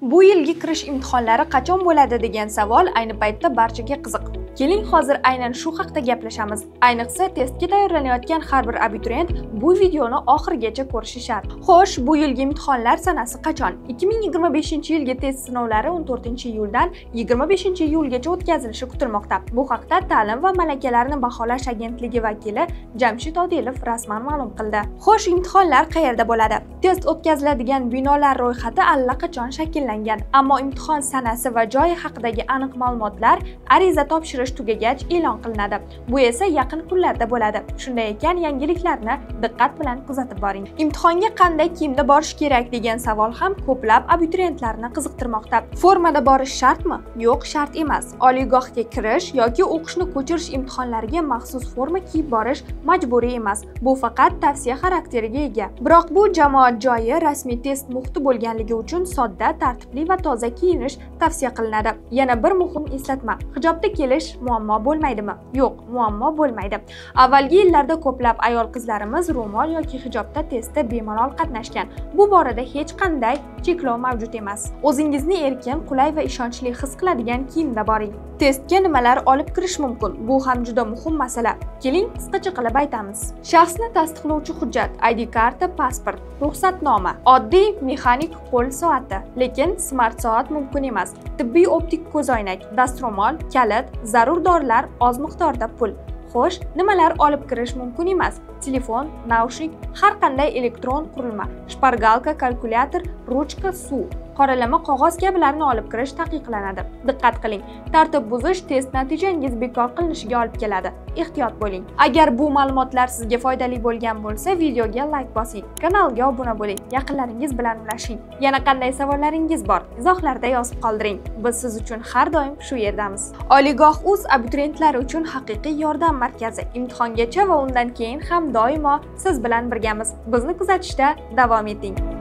Bu yilgi kirish imtihonlari qachon bo'ladi degan savol ayni paytda barchaga qiziq. Keling, hozir aynan shu haqda gaplashamiz. Ayniqsa testga tayyorlanayotgan har bir abituriyent bu videoni oxirigacha ko'rishi shart. Xo'sh, bu yilgi imtihonlar sanasi qachon? 2025-yilgi test sinovlari 14-iyuldan 25-iyulgacha o'tkazilishi kutilmoqda. Bu haqda Ta'lim va malakalarni baholash agentligi vakili Jamshid Odilov rasman ma'lum qildi. Xo'sh, imtihonlar qayerda bo'ladi? Test o'tkaziladigan binolar ro'yxati allaqachon shakllangan, ammo imtihon sanasi va joyi haqidagi aniq ma'lumotlar ariza topshirish tugagach e'lon qilinadi. Bu esa yaqin kunlarda bo'ladi. Shunday ekan, yangiliklarni diqqat bilan kuzatib boring. Imtihonga qanday kiyimda borish kerak degan savol ham ko'plab abituriyentlarni qiziqtirmoqda. Formada borish shartmi? Yo'q, shart emas. Oliygohga kirish yoki o'qishni ko'chirish imtihonlariga maxsus forma kiyib borish majburiy emas. Bu faqat tavsiya xarakteriga ega. Biroq bu jamoat joyi, rasmiy test muhiti bo'lganligi uchun sodda, tartibli va toza kiyinish tavsiya qilinadi. Yana bir muhim eslatma: hijobda kelish muammo bo'lmaydimi? Yo'q, muammo bo'lmaydi. Avvalgi yillarda ko'plab ayol qizlarimiz ro'mol yoki hijobda testda bemalol qatnashgan. Bu borada hech qanday cheklov mavjud emas. O'zingizni erkin, qulay va ishonchli his qiladigan kiyimda boring. Testga nimalar olib kirish mumkin? Bu ham juda muhim masala. Keling, qisqacha qilib aytamiz. Shaxsni tasdiqlovchi hujjat, ID karta, pasport, ruxsatnoma, oddiy mexanik qo'l soati, lekin smart soat mumkin emas. Tibbiy optik ko'zoynak, dastro'mol, kalit, zarur dorilar, oz miqdorda pul. Xo'sh, nimalar olib kirish mumkin emas? Telefon, naushnik, har qanday elektron qurilma, shpargalka, kalkulyator, ruchka, suv, qoralama qog'oz kabilarni olib kirish taqiqlanadi. Diqqat qiling, tartib buzish test natijangiz bekor qilinishiga olib keladi. Ehtiyot bo'ling. Agar bu ma'lumotlar sizga foydali bo'lgan bo'lsa, videoga like bosing, kanalga obuna bo'ling, yaqinlaringiz bilan ulashing. Yana qanday savollaringiz bor? Izohlarda yozib qoldiring. Biz siz uchun har doim shu yerdamiz. Oliygoh.uz abituriyentlar uchun haqiqiy yordam markazi. Imtihongacha va undan keyin ham doimo siz bilan birgamiz. Bizni kuzatishda davom eting.